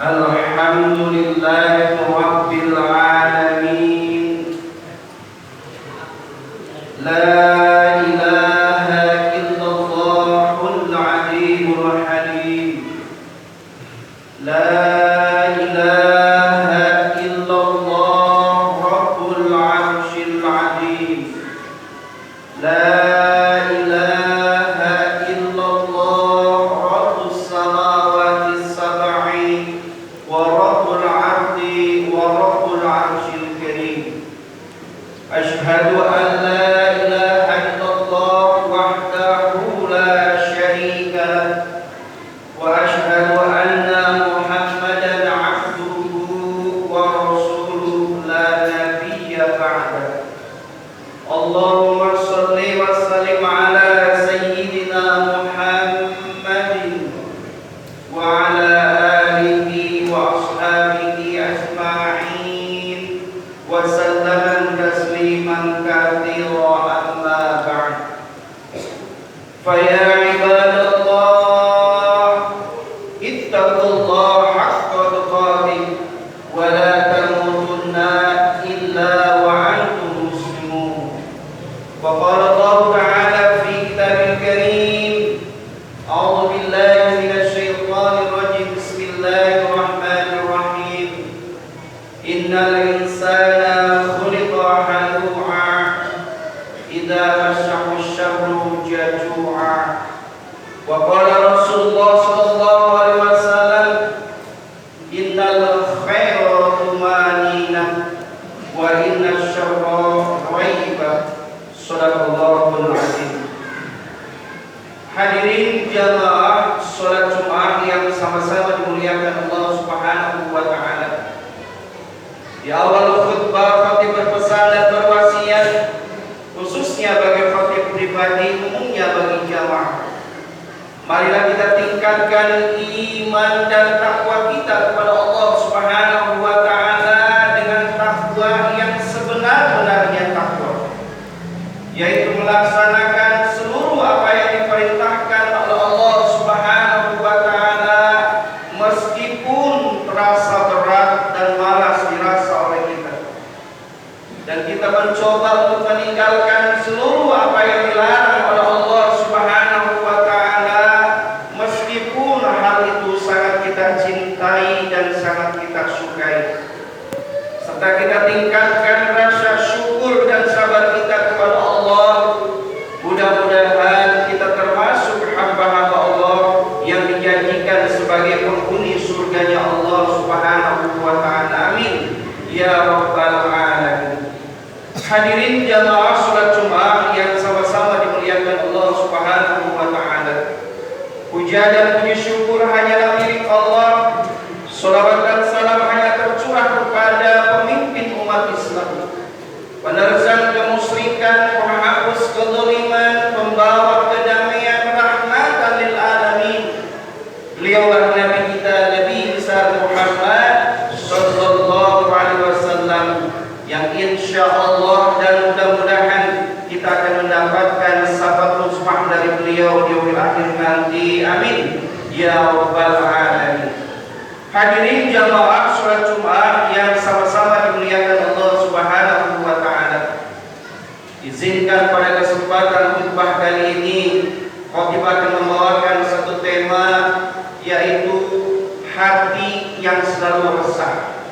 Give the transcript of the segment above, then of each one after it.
Alhamdulillahi Rabbil Alamin. La ilaha illallahul azimul halim. La ilaha illallah Rabbul arshil azim. La ilaha illallah Rabbus samawati sab'i wa Rabbul ardi wa Rabbul arshil karim. Ashhadu an la ilaha illallah wahdahu la syarika lah wa ashhadu anna Muhammadan abduhu wa rasuluhu la nabiyya ba'dah. Allahumma shalli wa sallim ala sayyidina Muhammadin wa ala alihi wa ashabihi ajma'in wa sallama tasliman katsira amma ba'd. Fa ya ibadallah ittaqullaha haqqa tuqatih wa la tamutunna illa wa antum muslimun. Wa qala Allah ta'ala fi kitabil karim, a'udzu billahi minasy syaithanir rajim. Bismillahir rahmanir rahim. Innal insana khuliqa halu'a idza massahu asy-syarru jazu'a. Wa qala Rasulullah sallallahu alaihi wasallam, innal khaira tumanina wa innash syarra raiba. Shadaqallahul azim. Hadirin jamaah salat Jumat yang sama-sama dimuliakan Allah Subhanahu wa taala. Di awal khutbah khatib berpesan dan berwasiat, khususnya bagi khatib pribadi, umumnya bagi jamaah. Marilah kita tingkatkan iman dan takwa kita kepada Allah Subhanahu wa taala dengan takwa yang sebenar-benarnya takwa, yaitu melaksanakan seluruh apa yang diperintahkan oleh Allah Subhanahu wa taala meskipun terasa berat dan malas dirasa oleh kita. Dan kita mencoba untuk meninggalkan seluruh apa yang dilarang oleh Allah Subhanahu wa taala meskipun hal itu sangat kita cintai dan sangat kita sukai. Serta kita tingkatkan rasa syukur dan sabar kita kepada Allah. Mudah-mudahan kita termasuk hamba-hamba Allah yang dijanjikan sebagai penghuni surganya Allah Subhanahu wa taala. Amin ya rabbal alamin. Hadirin jamaah salat Jumat yang sama-sama dimuliakan Allah Subhanahu wa taala. Puja dan puji syukur hanyalah milik Allah. Salawat dan salam hanya tercurah kepada pemimpin umat Islam, penerjang kemusyrikan, penghapus kezaliman, pembawa kedamaian, rahmatan lil alamin. Beliaulah Nabi kita, Nabi besar Muhammad sallallahu alaihi wasallam, yang insyaallah dan mudah-mudahan kita akan mendapatkan syafaat musfah dari beliau di akhir nanti. Amin ya rabbal alamin. Hadirin jamaah salat Jumat yang sama-sama dimuliakan Allah Subhanahu wa taala. Izinkan pada kesempatan khutbah kali ini khatib akan membawakan satu tema, yaitu hati yang selalu resah.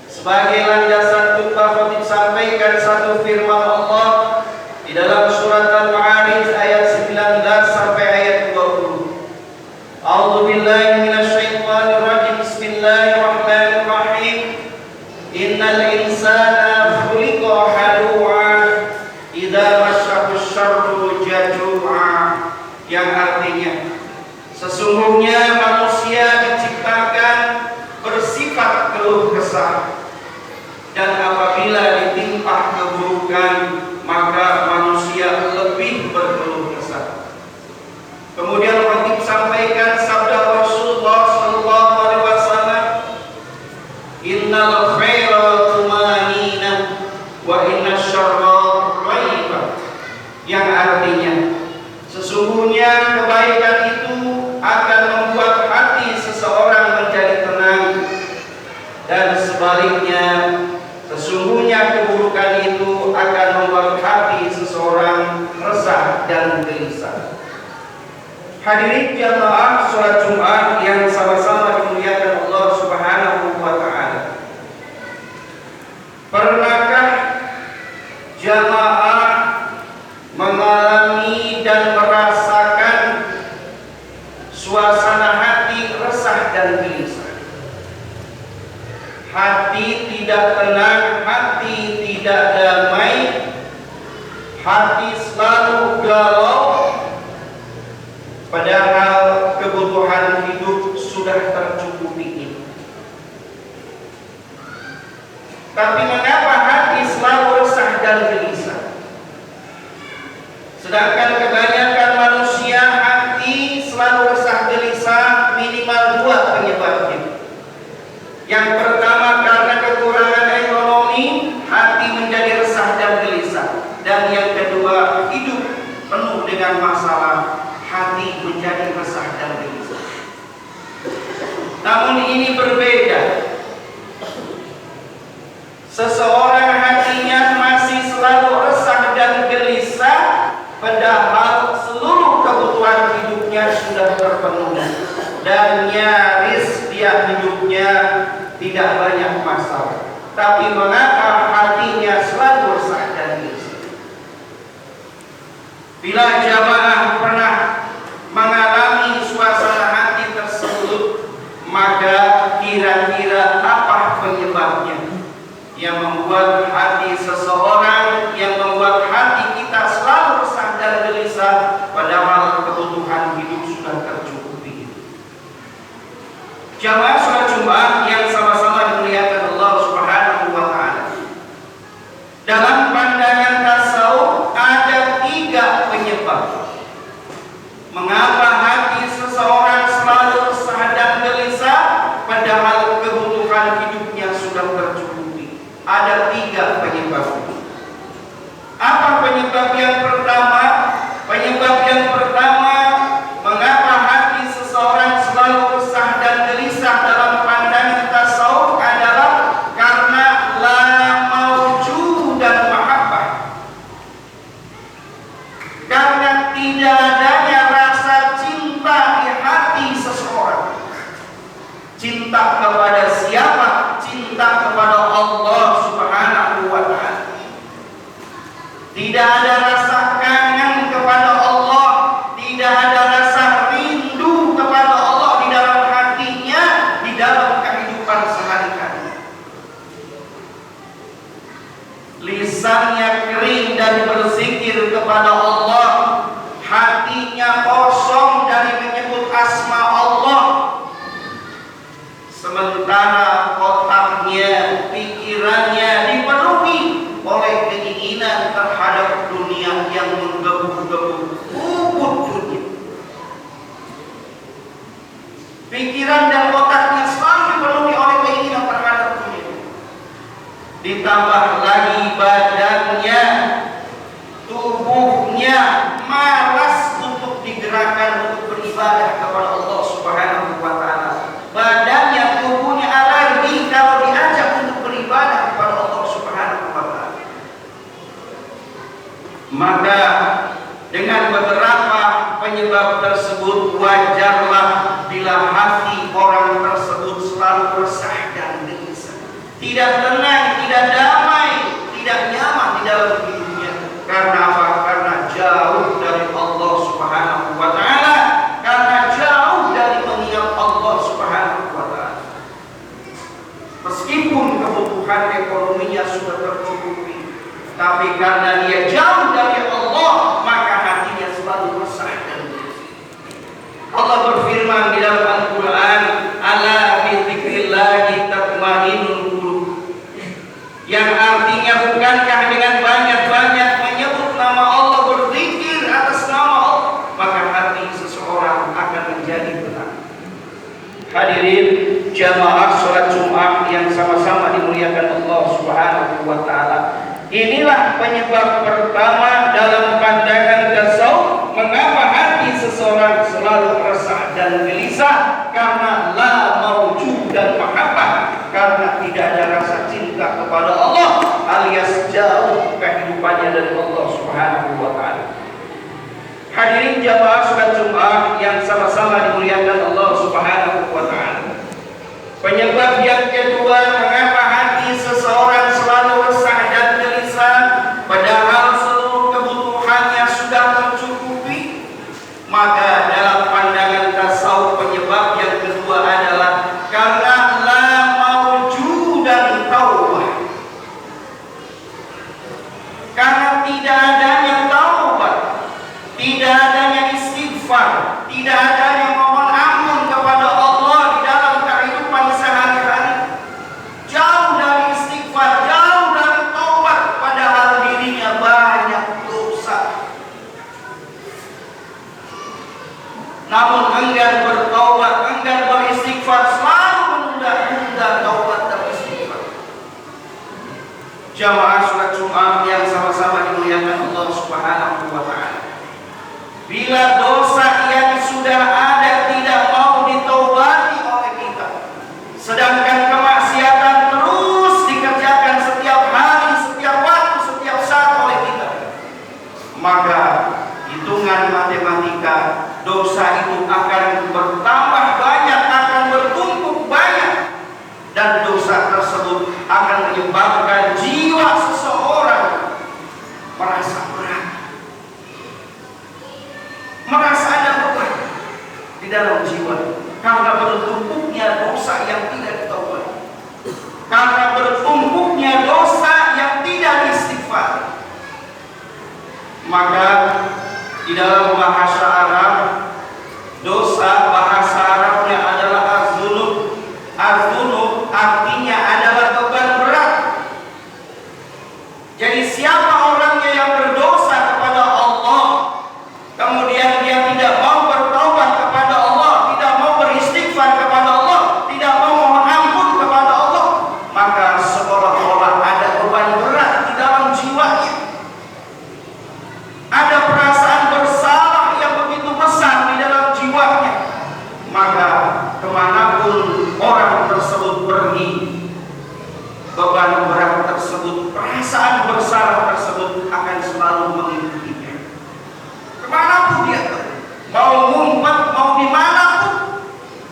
Sebagai landasan khutbah, khatib sampaikan satu firman Allah di dalam surat Al-Ma'arij ayat 19 sampai ayat 20. A'udzu billahi minasy syaithanir rajim. Bismillahirrahmanirrahim. Innal insana khuliqa halu'a idza massahu syarru jazu'a. Yang artinya, sesungguhnya manusia diciptakan bersifat keluh kesah, dan apabila ditimpa keburukan maka manusia lebih berkeluh kesah. Kemudian khatib sampaikan sabda Rasulullah sallallahu alaihi wasallam, innal khaira tumanina wa innash syarra raiba. Yang artinya, sesungguhnya kebaikan sebaliknya, sesungguhnya keburukan itu akan membuat hati seseorang resah dan gelisah. Hadirin jamaah sholat Jumat yang sama-sama dimuliakan Allah Subhanahu wa Ta'ala. Pernahkah jamaah mengalami dan merasakan suasana hati resah dan gelisah? Hati tidak tenang, hati tidak damai, hati selalu galau, padahal kebutuhan hidup sudah tercukupi. Tapi mengapa hati selalu resah dan gelisah? Sedangkan kebanyakan manusia hati selalu resah gelisah minimal 2 penyebabnya. Yang pertama, karena kekurangan ekonomi, hati menjadi resah dan gelisah. Dan yang kedua, hidup penuh dengan masalah, hati menjadi resah dan gelisah. Namun ini berbeda. Seseorang hatinya masih selalu resah dan gelisah, padahal seluruh kebutuhan hidupnya sudah terpenuhi dan nyaris dia hidupnya tidak banyak masalah. Tapi mengapa hatinya selalu resah dan gelisah? Bila jamaah pernah mengalami suasana hati tersebut, maka kira-kira apa penyebabnya yang membuat hati seseorang, yang membuat hati kita selalu resah dan gelisah, padahal kebutuhan hidup sudah tercukupi? Jamaah sholat Jumat yang sama-sama dimuliakan Allah Subhanahu wa Ta'ala, dalam pandangan tasawuf ada 3 penyebab mengapa hati seseorang selalu resah dan gelisah padahal kebutuhan hidupnya sudah tercukupi. Ada 3 penyebab. Apa penyebab yang pertama? Penyebab yang pertama mengapa hati seseorang selalu resah dan gelisah dalam pandangan tasawuf adalah karena la maujud dan mahabbah. Karena tidak adanya rasa cinta di hati seseorang. Cinta kepada siapa? Cinta kepada Allah Subhanahu wa Ta'ala. Tidak ada rasa kangen kepada Allah, tidak ada rasa rindu kepada Allah di dalam hatinya, di dalam kehidupan sehari-hari. Lisannya kering dari berzikir kepada Allah, hatinya kosong dari menyebut asma Allah. Sementara otaknya, pikirannya dipenuhi oleh keinginan terhadap dunia yang menggebu-gebu ubud dunia. Pikiran dan otaknya selalu dipenuhi oleh keinginan terhadap dunia. Ditambah lagi badannya, tubuhnya malas untuk digerakkan untuk beribadah kepada Allah Subhanahu wa Ta'ala. Badannya, tubuhnya alergi kalau diajak untuk beribadah kepada Allah Subhanahu wa Ta'ala. Maka dengan beberapa penyebab tersebut, wajarlah bila hati orang tersebut selalu resah dan gelisah, tidak tenang, tidak damai, tidak nyaman di dalam hidupnya. Karena apa? Karena jauh dari Allah Subhanahu wa Ta'ala, karena jauh dari mengingat Allah Subhanahu wa Ta'ala. Meskipun kebutuhan ekonominya sudah tercukupi, tapi karena dia jauh dari Allah, maka hatinya selalu resah dan gelisah. Allah berfirman di dalam Al-Quran, ala bidzikrillahi tatma'innul qulub, yang artinya bukankah dengan banyak-banyak menyebut nama Allah, berzikir atas nama Allah, maka hati seseorang akan menjadi tenang. Hadirin jamaah sholat Jumat yang sama-sama dimuliakan Allah Subhanahu wa Ta'ala, inilah penyebab pertama dalam pandangan tasawuf mengapa hati seseorang selalu resah dan gelisah, karena la maujud dan mahabbah, karena tidak ada rasa Allah Subhanahu wa taala. Hadirin jamaah salat Jumat yang sama-sama dimuliakan Allah Subhanahu wa taala. Penyebab yang kedua mengapa hati seseorang selalu resah dan gelisah padahal seluruh kebutuhannya sudah tercukupi, maka dalam pandangan tasawuf penyebab yang kedua adalah karena la mawjudan taubah. Karena tidak adanya taubat, tidak adanya istighfar, tidak adanya mohon ampun kepada Allah di dalam kehidupan sehari-hari. Jauh dari istighfar, jauh dari taubat, padahal dirinya banyak dosa. Namun enggan bertaubat, enggan beristighfar, selalu menunda-nunda taubat dan istighfar. Jamaah salat Jumat yang sama-sama dimuliakan Allah Subhanahu wa taala. Bila dosa yang sudah ada tidak mau ditaubati oleh kita, sedangkan kemaksiatan terus dikerjakan setiap hari, setiap waktu, setiap saat oleh kita, maka hitungan matematika dosa itu akan bertambah banyak, akan bertumpuk banyak, dan dosa tersebut akan menyebabkan jiwa seseorang merasa berat, merasa ada beban di dalam jiwa karena bertumpuknya dosa yang tidak ditaubat, karena bertumpuknya dosa yang tidak istighfar. Maka di dalam bahasa Arab, dosa bahasa Arabnya adalah az-dzunub. Az-dzunub artinya adalah beban berat. Jadi siapa orangnya yang berdosa kepada Allah, kemudian dia tidak mau bertaubat kepada Allah, tidak mau beristighfar kepada Allah, tidak mau mohon ampun kepada Allah, maka seolah-olah ada beban berat di dalam jiwanya. Ada perasaan bersalah yang begitu besar di dalam jiwanya. Maka kemanapun orang tersebut pergi, beban berat tersebut, perasaan bersalah tersebut akan selalu mengikutinya. Kemanapun dia pergi, mau ngumpet, mau dimanapun,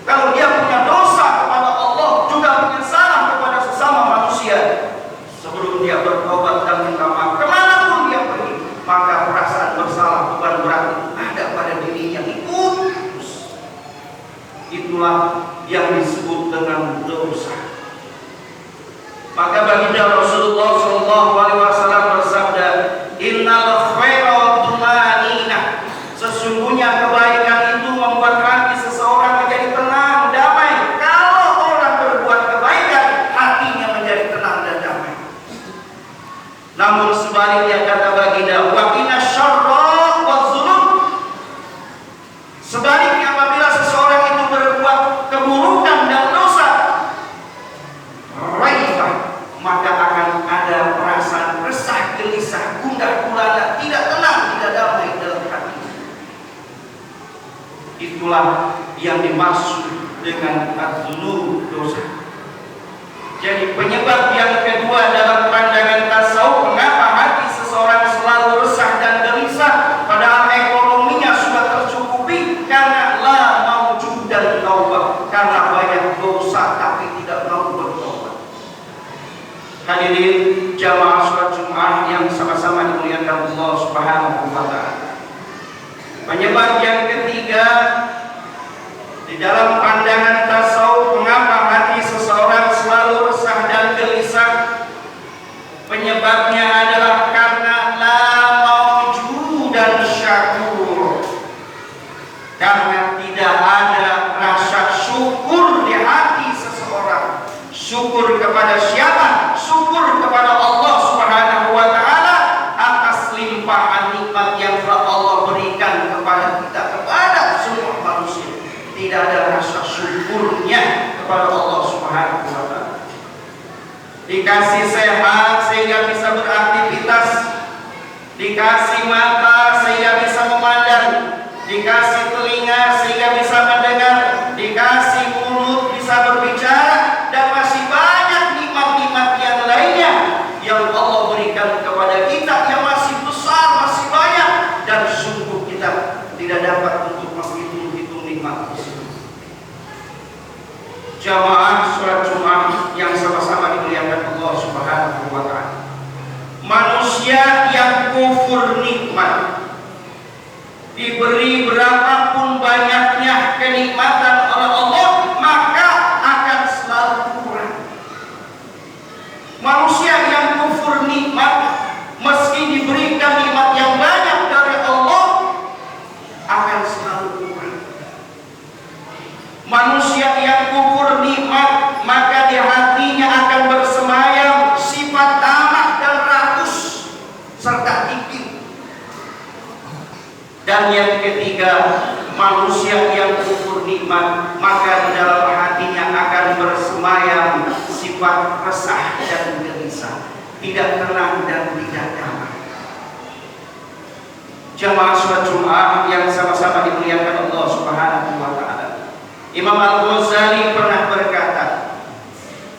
kalau dia punya dosa kepada Allah, juga punya salah kepada sesama manusia, sebelum dia bertobat dan minta maaf, kemanapun dia pergi, maka perasaan bersalah, beban berat ada pada dirinya, ikut terus. Itulah yang disebut dengan dosa. Maka baginda Rasulullah SAW bersabda, Innal khaira tumanina. Sesungguhnya kebaikan itu membuat hati seseorang menjadi tenang, damai. Kalau orang berbuat kebaikan, hatinya menjadi tenang dan damai. Namun sebaliknya kata baginda, wa inna syarra wa dzunub. Sebaliknya apabila seseorang itu berbuat keburukan dan dosa, raifah, maka akan ada perasaan resah, gelisah, gundah gulana, tidak tenang, tidak damai dalam hati. Itulah yang dimaksud dengan az-dzunub, dosa. Jadi penyebab yang kedua dalam pandangan tasawuf mengapa hati seseorang selalu resah dan gelisah padahal ekonominya sudah tercukupi, karena la mawjudan taubah, karena banyak dosa tapi tidak mau bertobat. Hadirin jamaah salat Jumat yang sama-sama dimuliakan Allah Subhanahu wa taala. Penyebab yang ketiga di dalam pandangan tasawuf mengapa hati seseorang selalu resah dan gelisah, penyebabnya adalah karena la mawjudan syakur, karena tidak ada rasa syukur di hati seseorang. Syukur kepada siapa? Syukur kepada Allah Subhanahu wa taala atas limpahan nikmat yang telah Allah berikan kepada kita, kepada semua manusia. Tidak ada rasa syukurnya kepada Allah Subhanahu wa taala. Dikasih sehat sehingga bisa beraktivitas, dikasih mata sehingga bisa memandang, dikasih telinga sehingga bisa mendengar, dikasih mulut bisa berbicara, dan masih banyak nikmat-nikmat yang lainnya yang Allah berikan kepada kita yang masih besar Jamaah sholat Jumat yang sama-sama dimuliakan Allah Subhanahu wa ta'ala. Manusia yang kufur nikmat, diberi berapapun banyaknya kenikmatan oleh Allah, maka akan selalu kurang. Manusia yang kufur nikmat, meski diberikan nikmat yang banyak dari Allah, akan selalu kurang. Manusia yang kufur nikmat, maka di hatinya akan bersemayam sifat tamak dan rakus serta tinggi. Dan yang ketiga, manusia yang kufur nikmat, maka di dalam hatinya akan bersemayam sifat resah dan gelisah, tidak tenang dan tidak damai. Jamaah sholat Jumat yang sama-sama dimuliakan Allah Subhanahu wa ta'ala. Imam Al-Ghazali pernah berkata,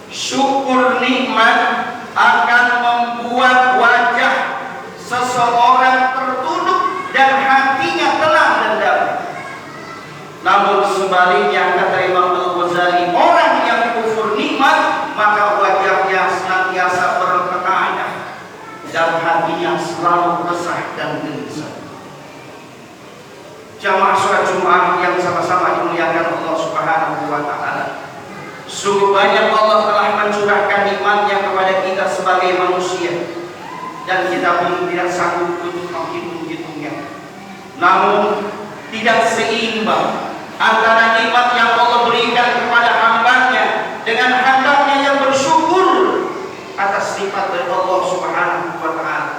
syukur nikmat akan membuat wajah seseorang tertunduk dan hatinya tenang dan damai. Namun sebaliknya, kata Imam Al-Ghazali, orang yang kufur nikmat, maka wajahnya senantiasa bertekanan dan hatinya selalu resah dan gelisah. Jamaah sholat Jumat yang sama-sama dimuliakan Allah Subhanahu wa ta'ala, sungguh banyak Allah telah mencurahkan nikmatnya kepada kita sebagai manusia, dan kita pun tidak sanggup untuk menghitung-hitungnya. Namun tidak seimbang antara nikmat yang Allah berikan kepada hambanya dengan hambanya yang bersyukur atas nikmat dari Allah Subhanahu wa ta'ala.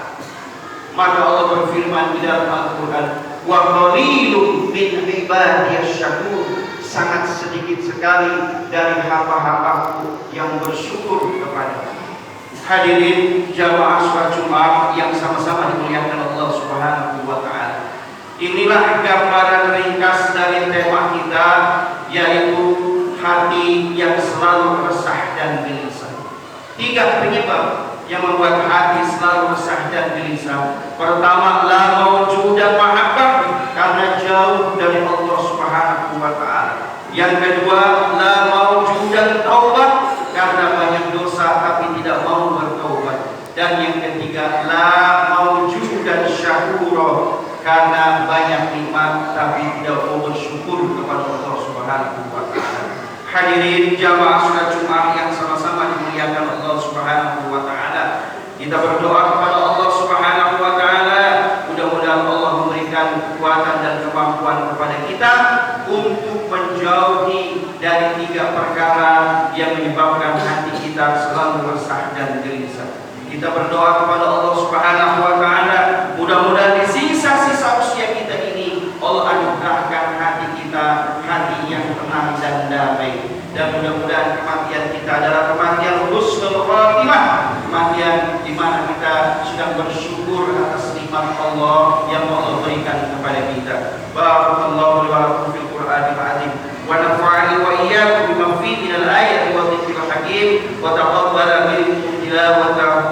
Maka Allah berfirman di dalam Al-Quran, wa qalilun min ibadiyasy syakur, sangat sedikit sekali dari hamba-hambaku yang bersyukur kepada. Hadirin jamaah sholat Jumat yang sama-sama dimuliakan Allah Subhanahu wa ta'ala, inilah gambaran ringkas dari tema kita, yaitu hati yang selalu resah dan gelisah. 3 penyebab yang membuat hati selalu resah dan gelisah. Pertama, la mawjudan mahabbah, karena jauh dari Allah Subhanahu wa ta'ala. Yang kedua, la mawjudan taubat, karena banyak dosa tapi tidak mau bertaubat. Dan yang ketiga, la mawjudan syakura, karena banyak nikmat tapi tidak mau bersyukur kepada Allah Subhanahu wa ta'ala. Hadirin jamaah sholat Jumat yang sama-sama dimuliakan Allah Subhanahu wa ta'ala, kita berdoa kepada Allah Subhanahu wa ta'ala, mudah-mudahan Allah memberikan kekuatan dan kemampuan kepada kita untuk menjauhi dari 3 perkara yang menyebabkan hati kita selalu resah dan gelisah. Kita berdoa kepada Allah Subhanahu wa ta'ala, mudah-mudahan di sisa-sisa usia kita ini Allah anugerahkan hati kita hati yang tenang dan damai, dan mudah-mudahan kematian kita adalah kematian husnul khatimah, kematian di mana kita sedang bersyukur atas nikmat Allah yang Allah berikan kepada kita. Barakallahu li wa lakum fil Qur'anil azim, wa nafa'ani wa iyyakum bima fihi minal ayati wa dhikril hakim, wa taqabbala minkum tilawatahu